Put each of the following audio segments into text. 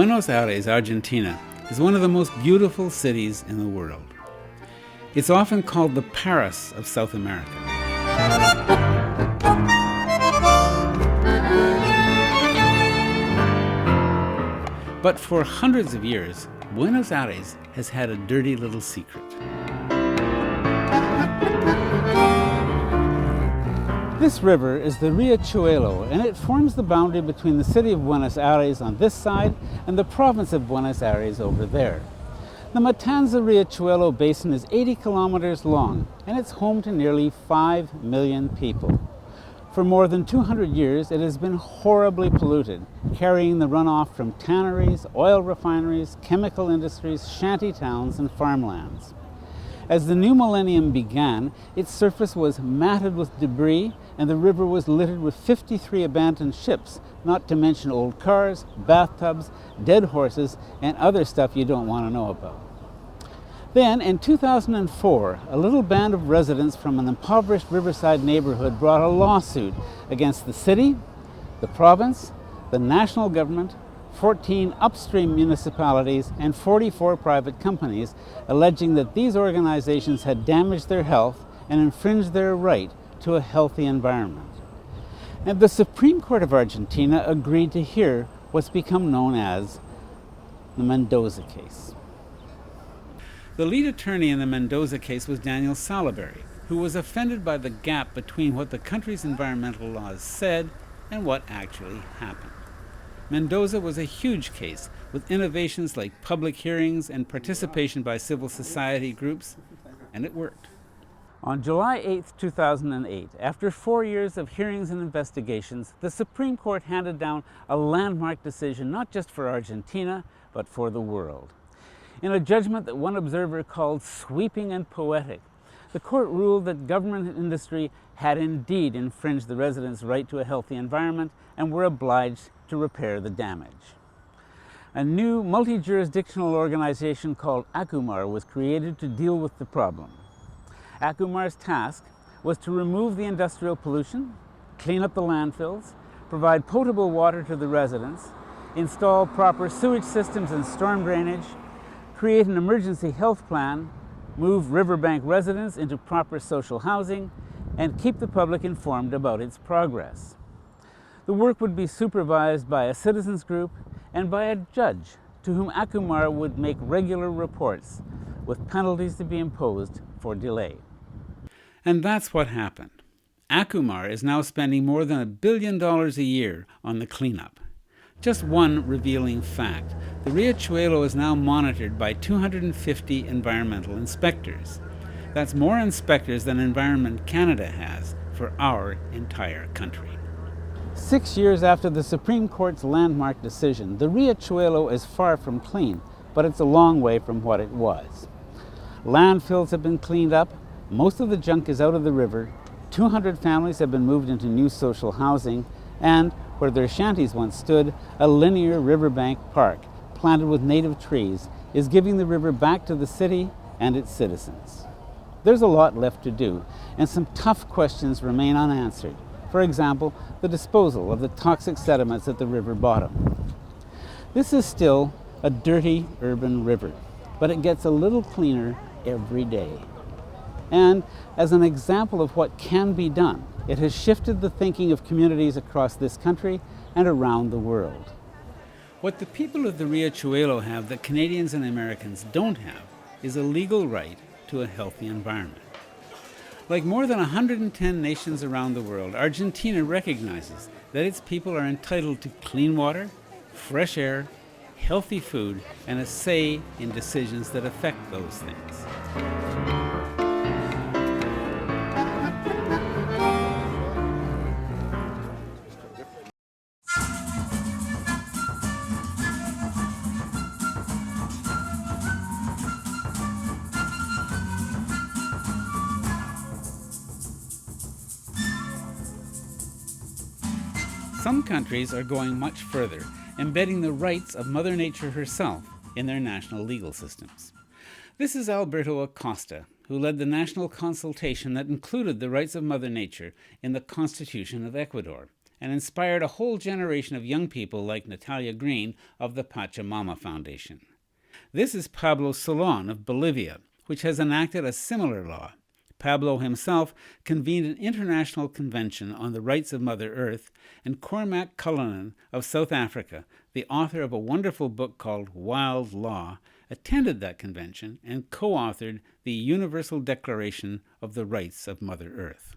Buenos Aires, Argentina, is one of the most beautiful cities in the world. It's often called the Paris of South America. But for hundreds of years, Buenos Aires has had a dirty little secret. This river is the Riachuelo, and it forms the boundary between the city of Buenos Aires on this side and the province of Buenos Aires over there. The Matanza-Riachuelo basin is 80 kilometers long, and it's home to nearly 5 million people. For more than 200 years, it has been horribly polluted, carrying the runoff from tanneries, oil refineries, chemical industries, shanty towns, and farmlands. As the new millennium began, its surface was matted with debris, and the river was littered with 53 abandoned ships, not to mention old cars, bathtubs, dead horses, and other stuff you don't want to know about. Then, in 2004, a little band of residents from an impoverished riverside neighborhood brought a lawsuit against the city, the province, the national government, 14 upstream municipalities, and 44 private companies, alleging that these organizations had damaged their health and infringed their right to a healthy environment. And the Supreme Court of Argentina agreed to hear what's become known as the Mendoza case. The lead attorney in the Mendoza case was Daniel Salaberry, who was offended by the gap between what the country's environmental laws said and what actually happened. Mendoza was a huge case, with innovations like public hearings and participation by civil society groups, and it worked. On July 8, 2008, after 4 years of hearings and investigations, the Supreme Court handed down a landmark decision not just for Argentina, but for the world. In a judgment that one observer called sweeping and poetic, the court ruled that government and industry had indeed infringed the residents' right to a healthy environment and were obliged to repair the damage. A new multi-jurisdictional organization called ACUMAR was created to deal with the problem. ACUMAR's task was to remove the industrial pollution, clean up the landfills, provide potable water to the residents, install proper sewage systems and storm drainage, create an emergency health plan, move riverbank residents into proper social housing, and keep the public informed about its progress. The work would be supervised by a citizens group and by a judge to whom ACUMAR would make regular reports, with penalties to be imposed for delay. And that's what happened. ACUMAR is now spending more than $1 billion a year on the cleanup. Just one revealing fact: the Riachuelo is now monitored by 250 environmental inspectors. That's more inspectors than Environment Canada has for our entire country. 6 years after the Supreme Court's landmark decision, the Riachuelo is far from clean, but it's a long way from what it was. Landfills have been cleaned up, most of the junk is out of the river, 200 families have been moved into new social housing, and where their shanties once stood, a linear riverbank park planted with native trees is giving the river back to the city and its citizens. There's a lot left to do, and some tough questions remain unanswered. For example, the disposal of the toxic sediments at the river bottom. This is still a dirty urban river, but it gets a little cleaner every day. And as an example of what can be done, it has shifted the thinking of communities across this country and around the world. What the people of the Riachuelo have that Canadians and Americans don't have is a legal right to a healthy environment. Like more than 110 nations around the world, Argentina recognizes that its people are entitled to clean water, fresh air, healthy food, and a say in decisions that affect those things. Some countries are going much further, embedding the rights of Mother Nature herself in their national legal systems. This is Alberto Acosta, who led the national consultation that included the rights of Mother Nature in the Constitution of Ecuador, and inspired a whole generation of young people like Natalia Green of the Pachamama Foundation. This is Pablo Solon of Bolivia, which has enacted a similar law. Pablo himself convened an international convention on the rights of Mother Earth, and Cormac Cullinan of South Africa, the author of a wonderful book called Wild Law, attended that convention and co-authored the Universal Declaration of the Rights of Mother Earth.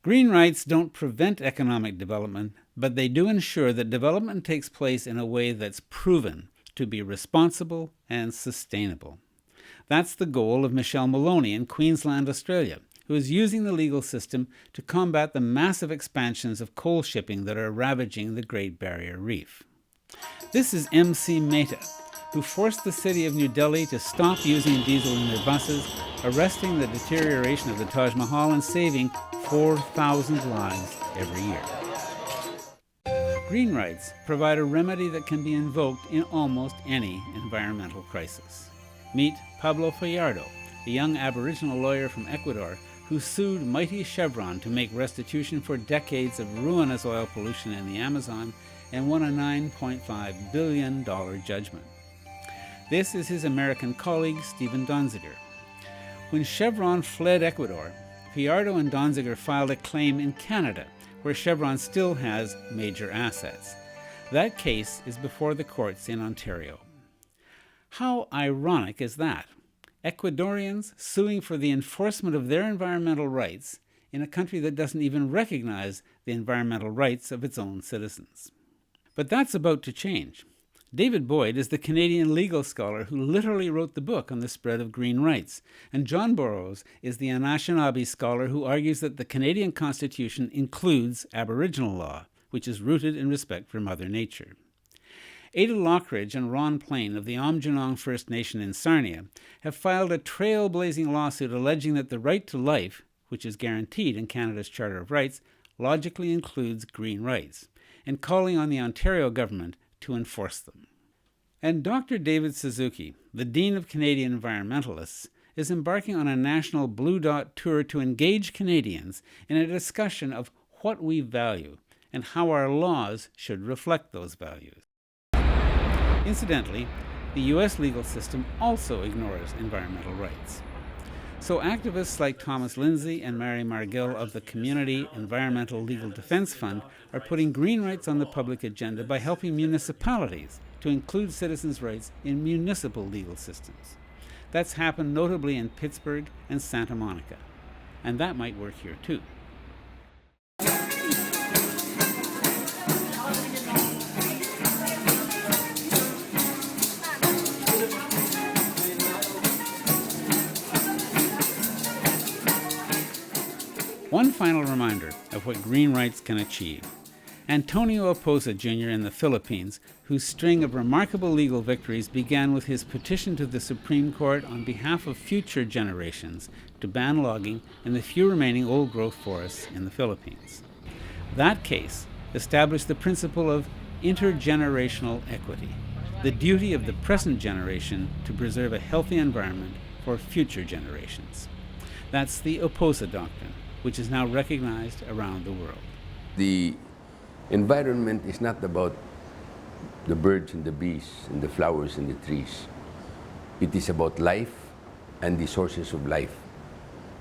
Green rights don't prevent economic development, but they do ensure that development takes place in a way that's proven to be responsible and sustainable. That's the goal of Michelle Maloney in Queensland, Australia, who is using the legal system to combat the massive expansions of coal shipping that are ravaging the Great Barrier Reef. This is MC Mehta, who forced the city of New Delhi to stop using diesel in their buses, arresting the deterioration of the Taj Mahal and saving 4,000 lives every year. Green rights provide a remedy that can be invoked in almost any environmental crisis. Meet Pablo Fajardo, a young Aboriginal lawyer from Ecuador who sued mighty Chevron to make restitution for decades of ruinous oil pollution in the Amazon and won a $9.5 billion judgment. This is his American colleague, Stephen Donziger. When Chevron fled Ecuador, Fajardo and Donziger filed a claim in Canada, where Chevron still has major assets. That case is before the courts in Ontario. How ironic is that? Ecuadorians suing for the enforcement of their environmental rights in a country that doesn't even recognize the environmental rights of its own citizens. But that's about to change. David Boyd is the Canadian legal scholar who literally wrote the book on the spread of green rights, and John Burroughs is the Anishinaabe scholar who argues that the Canadian Constitution includes Aboriginal law, which is rooted in respect for Mother Nature. Ada Lockridge and Ron Plain of the Aamjiwnaang First Nation in Sarnia have filed a trailblazing lawsuit alleging that the right to life, which is guaranteed in Canada's Charter of Rights, logically includes green rights, and calling on the Ontario government to enforce them. And Dr. David Suzuki, the Dean of Canadian Environmentalists, is embarking on a national Blue Dot tour to engage Canadians in a discussion of what we value and how our laws should reflect those values. Incidentally, the U.S. legal system also ignores environmental rights. So activists like Thomas Lindsay and Mary Margill of the Community Environmental Legal Defense Fund are putting green rights on the public agenda by helping municipalities to include citizens' rights in municipal legal systems. That's happened notably in Pittsburgh and Santa Monica, and that might work here too. One final reminder of what green rights can achieve. Antonio Oposa Jr. in the Philippines, whose string of remarkable legal victories began with his petition to the Supreme Court on behalf of future generations to ban logging in the few remaining old-growth forests in the Philippines. That case established the principle of intergenerational equity, the duty of the present generation to preserve a healthy environment for future generations. That's the Oposa Doctrine, which is now recognized around the world. The environment is not about the birds and the bees and the flowers and the trees. It is about life and the sources of life,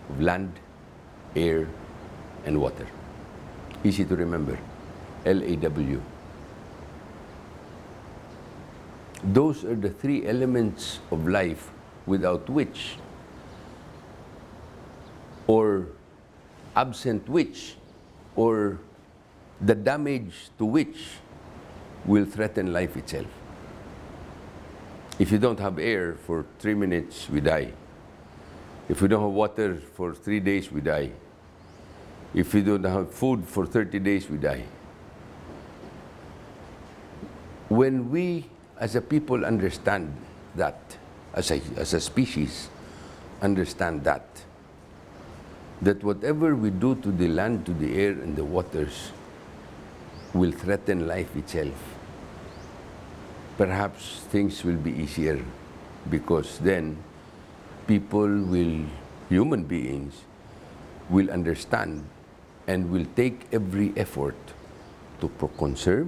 of land, air, and water. Easy to remember, LAW. Those are the three elements of life without which, or absent which, or the damage to which will threaten life itself. If you don't have air for 3 minutes, we die. If we don't have water for 3 days, we die. If we don't have food for 30 days, we die. When we as a people understand that, as a species understand that whatever we do to the land, to the air, and the waters will threaten life itself, perhaps things will be easier, because then people will, human beings, will understand and will take every effort to conserve,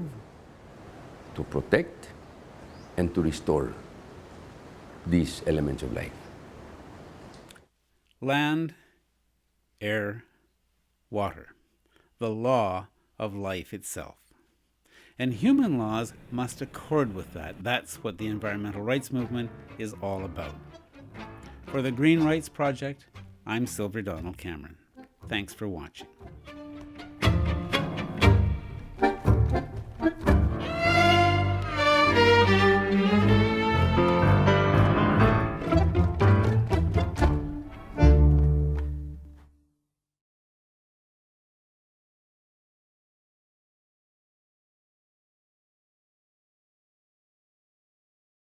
to protect, and to restore these elements of life. Land, air, water, the law of life itself. And human laws must accord with that. That's what the environmental rights movement is all about. For the Green Rights Project, I'm Silver Donald Cameron. Thanks for watching.